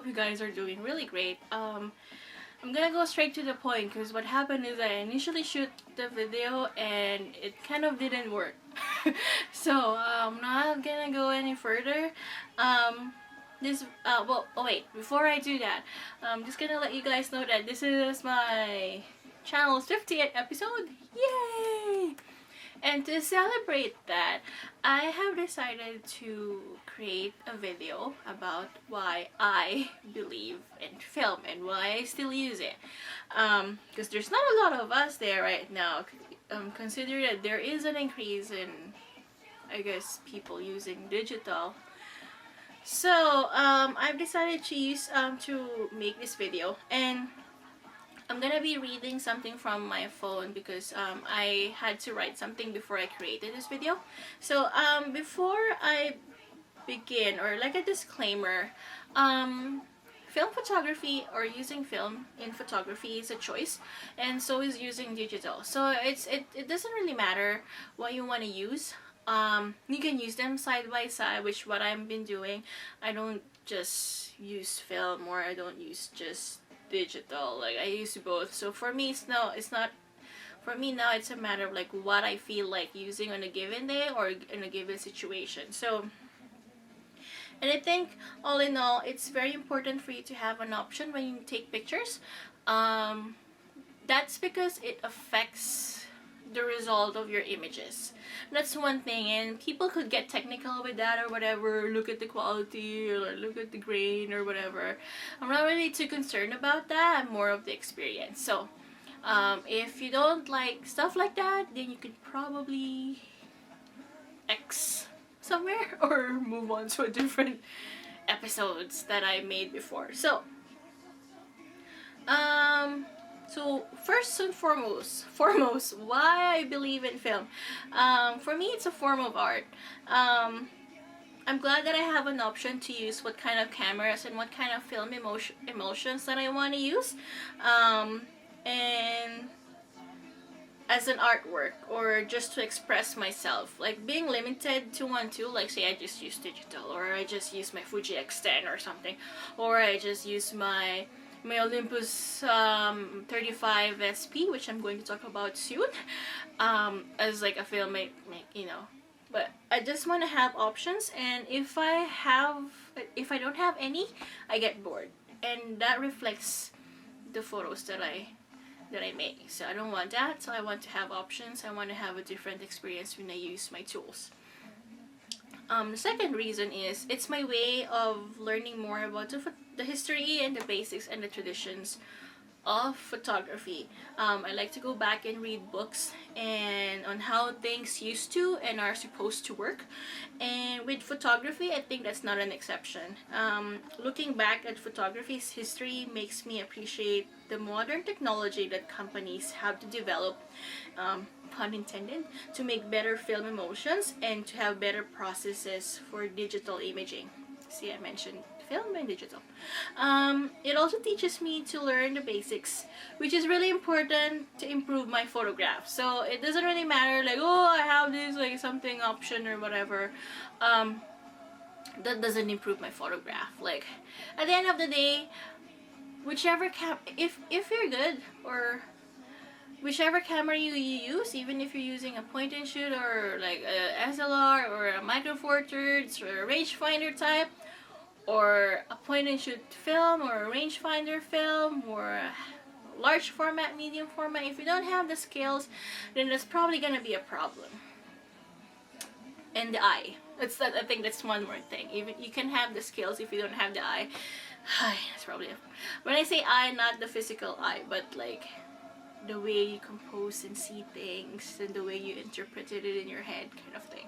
hope you guys are doing really great. I'm gonna go straight to the point because what happened is I initially shoot the video and it kind of didn't work. So I'm not gonna go any further. Wait, before I do that, I'm just gonna let you guys know that this is my channel's 50th episode. Yay! And to celebrate that, I have decided to create a video about why I believe in film and why I still use it. Because there's not a lot of us there right now. Consider that there is an increase in, I guess, people using digital. So I've decided to make this video, and I'm gonna be reading something from my phone because I had to write something before I created this video. So before I begin, or like a disclaimer, film photography or using film in photography is a choice, and so is using digital. So it doesn't really matter what you want to use. You can use them side by side, which what I've been doing. I don't just use film, or I don't use just digital. Like, I use both. So for me, it's not for me now, it's a matter of like what I feel like using on a given day or in a given situation. So, and I think all in all, it's very important for you to have an option when you take pictures. That's because it affects the result of your images. That's one thing, and people could get technical with that or whatever, look at the quality or look at the grain or whatever. I'm not really too concerned about that. I'm more of the experience. So if you don't like stuff like that, then you could probably X somewhere or move on to a different episodes that I made before. So first and foremost, why I believe in film. For me, it's a form of art. I'm glad that I have an option to use what kind of cameras and what kind of film emotions that I want to use. And as an artwork, or just to express myself. Like, being limited to one tool, like say I just use digital, or I just use my Fuji X10 or something, or I just use my Olympus 35 SP, which I'm going to talk about soon, as like a film you know. But I just want to have options, and if I don't have any, I get bored, and that reflects the photos that I make. So I don't want that. So I want to have options. I want to have a different experience when I use my tools. The second reason is it's my way of learning more about the history and the basics and the traditions of photography. I like to go back and read books and on how things used to and are supposed to work. And with photography, I think that's not an exception. Looking back at photography's history makes me appreciate the modern technology that companies have to develop, pun intended, to make better film emotions and to have better processes for digital imaging. See, I mentioned film and digital. It also teaches me to learn the basics, which is really important to improve my photographs. So it doesn't really matter like, oh, I have this like something option or whatever. That doesn't improve my photograph. Like, at the end of the day, whichever if you're good, or whichever camera you use, even if you're using a point and shoot or like a SLR or a Micro Four Thirds or a rangefinder type, or a point and shoot film or a rangefinder film or a large format, medium format, if you don't have the skills, then that's probably gonna be a problem. And the eye. I think that's one more thing. Even you can have the skills if you don't have the eye. That's probably when I say eye, not the physical eye, but like the way you compose and see things and the way you interpreted it in your head, kind of thing.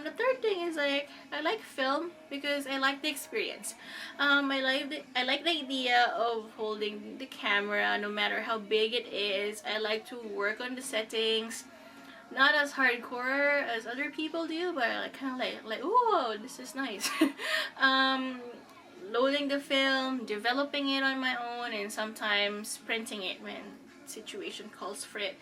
The third thing is like I like film because I like the experience. I like the idea of holding the camera, no matter how big it is. I like to work on the settings, not as hardcore as other people do, but I kind of like oh, this is nice. Loading the film, developing it on my own, and sometimes printing it when situation calls for it.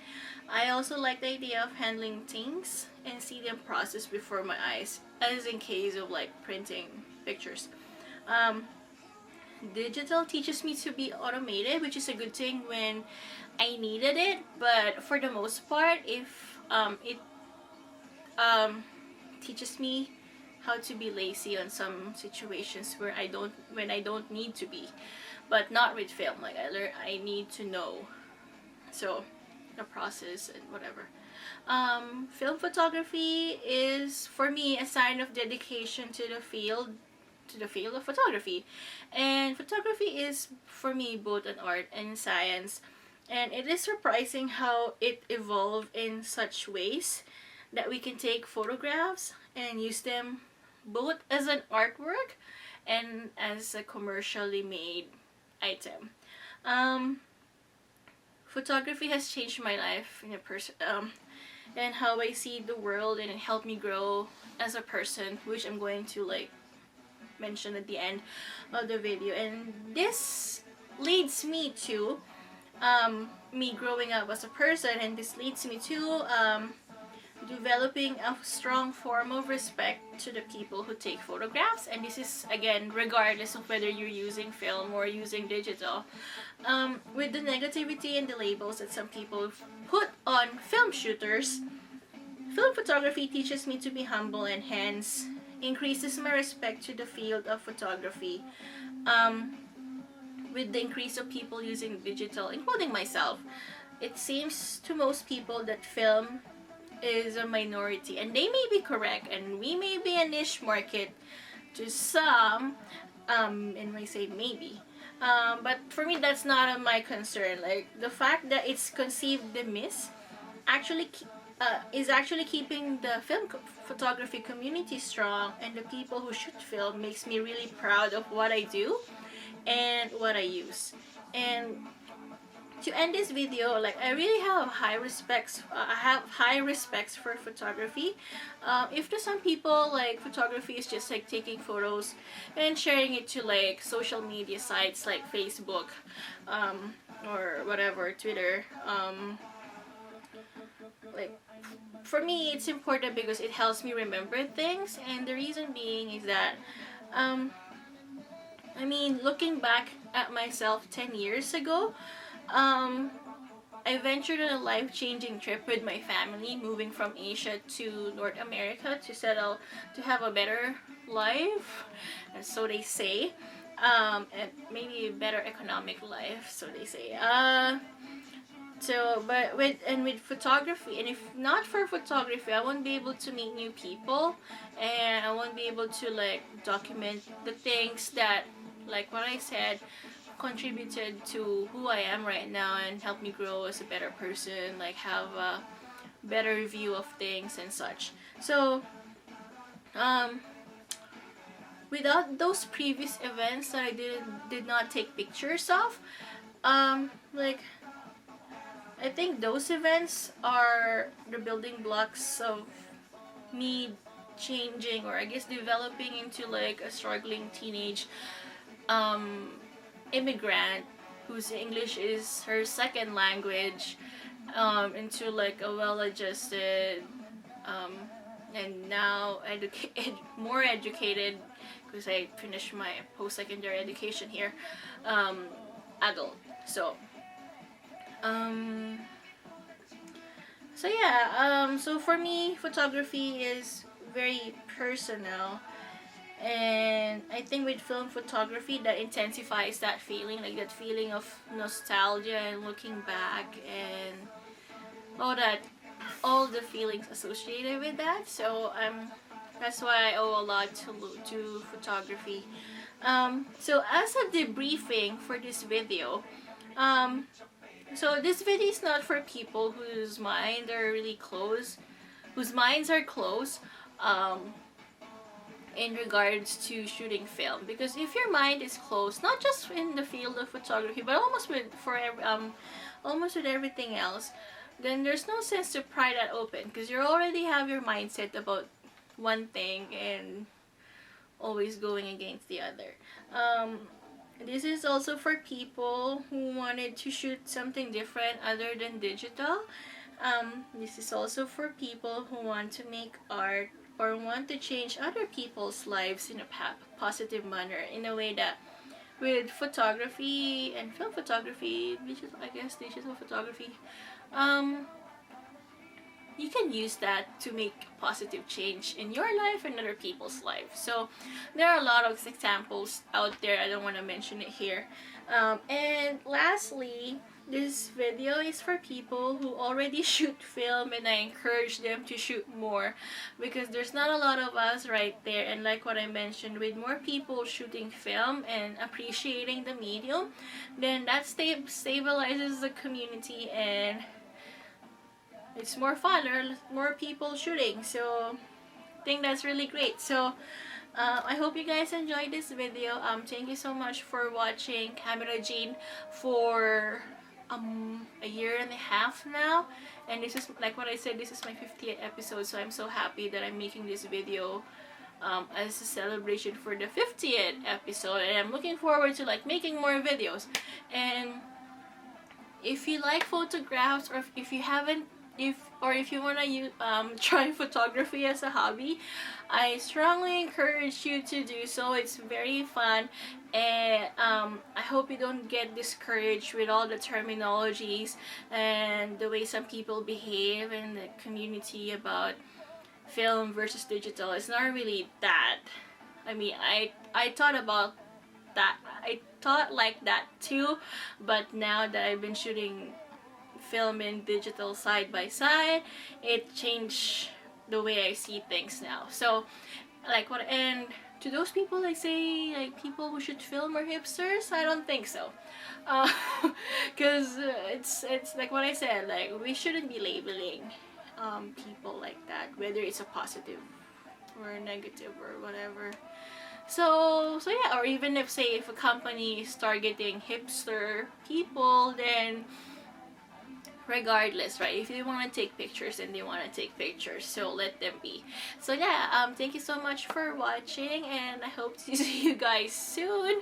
I also like the idea of handling things and see them processed before my eyes, as in case of like printing pictures. digital teaches me to be automated, which is a good thing when I needed it. But for the most part, if it teaches me how to be lazy on some situations where when I don't need to be, but not with film. Like I need to know, so the process and whatever. Film photography is for me a sign of dedication to the field of photography, and photography is for me both an art and science, and it is surprising how it evolved in such ways that we can take photographs and use them both as an artwork and as a commercially made item. Um, Photography has changed my life in a and how I see the world, and it helped me grow as a person, which I'm going to like mention at the end of the video. And this leads me to me growing up as a person, and this leads me to developing a strong form of respect to the people who take photographs. And this is again regardless of whether you're using film or using digital. With the negativity and the labels that some people put on film shooters, film photography teaches me to be humble, and hence increases my respect to the field of photography. With the increase of people using digital, including myself, it seems to most people that film is a minority, and they may be correct, and we may be a niche market to some, and I say maybe, but for me that's not my concern. Like the fact that it's conceived amiss actually is actually keeping the photography community strong, and the people who shoot film makes me really proud of what I do and what I use. And to end this video, like I really have high respects. I have high respects for photography. If to some people, like photography is just like taking photos and sharing it to like social media sites like Facebook, or whatever, Twitter. Like for me, it's important because it helps me remember things, and the reason being is that, I mean, looking back at myself 10 years ago, I ventured on a life-changing trip with my family, moving from Asia to North America to settle, to have a better life, and so they say, and maybe a better economic life, so they say. But with photography, and if not for photography, I won't be able to meet new people, and I won't be able to like document the things that, like what I said, contributed to who I am right now and helped me grow as a better person, like have a better view of things and such. So without those previous events that I did not take pictures of, like I think those events are the building blocks of me changing, or I guess developing into like a struggling teenage immigrant whose English is her second language, into like a well-adjusted, and now more educated, because I finished my post-secondary education here, adult. So yeah, so for me, photography is very personal, and I think with film photography that intensifies that feeling, like that feeling of nostalgia and looking back and all the feelings associated with that. So that's why I owe a lot to photography. So as a debriefing for this video, so this video is not for people whose minds are really closed, whose minds are closed, in regards to shooting film. Because if your mind is closed, not just in the field of photography, but almost with everything else, then there's no sense to pry that open, because you already have your mindset about one thing and always going against the other. This is also for people who wanted to shoot something different other than digital. This is also for people who want to make art or want to change other people's lives in a positive manner, in a way that with photography and film photography, which is, I guess, digital photography, um, you can use that to make a positive change in your life and other people's life. So there are a lot of examples out there. I don't want to mention it here. And lastly, this video is for people who already shoot film, and I encourage them to shoot more, because there's not a lot of us right there. And like what I mentioned, with more people shooting film and appreciating the medium, then that stabilizes the community, and it's more fun. There are more people shooting, so I think that's really great. So I hope you guys enjoyed this video. Thank you so much for watching camerajin for a year and a half now, and this is, like what I said, this is my 50th episode, so I'm so happy that I'm making this video as a celebration for the 50th episode, and I'm looking forward to like making more videos. And if you like photographs, or if you haven't, if you want to try photography as a hobby, I strongly encourage you to do so. It's very fun, and I hope you don't get discouraged with all the terminologies and the way some people behave in the community about film versus digital. It's not really that. I mean, I thought about that. I thought like that too, but now that I've been shooting film and digital side by side, it changed the way I see things now. So like what, and to those people I say, like, people who should film are hipsters, I don't think so, because it's like what I said, like, we shouldn't be labeling people like that, whether it's a positive or a negative or whatever. So yeah, or even if, say, if a company is targeting hipster people, then regardless, right? If they want to take pictures, and they want to take pictures, so let them be. So yeah, thank you so much for watching, and I hope to see you guys soon.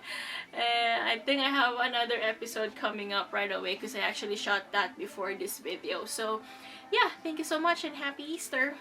And I think I have another episode coming up right away, because I actually shot that before this video. So yeah, thank you so much, and happy Easter.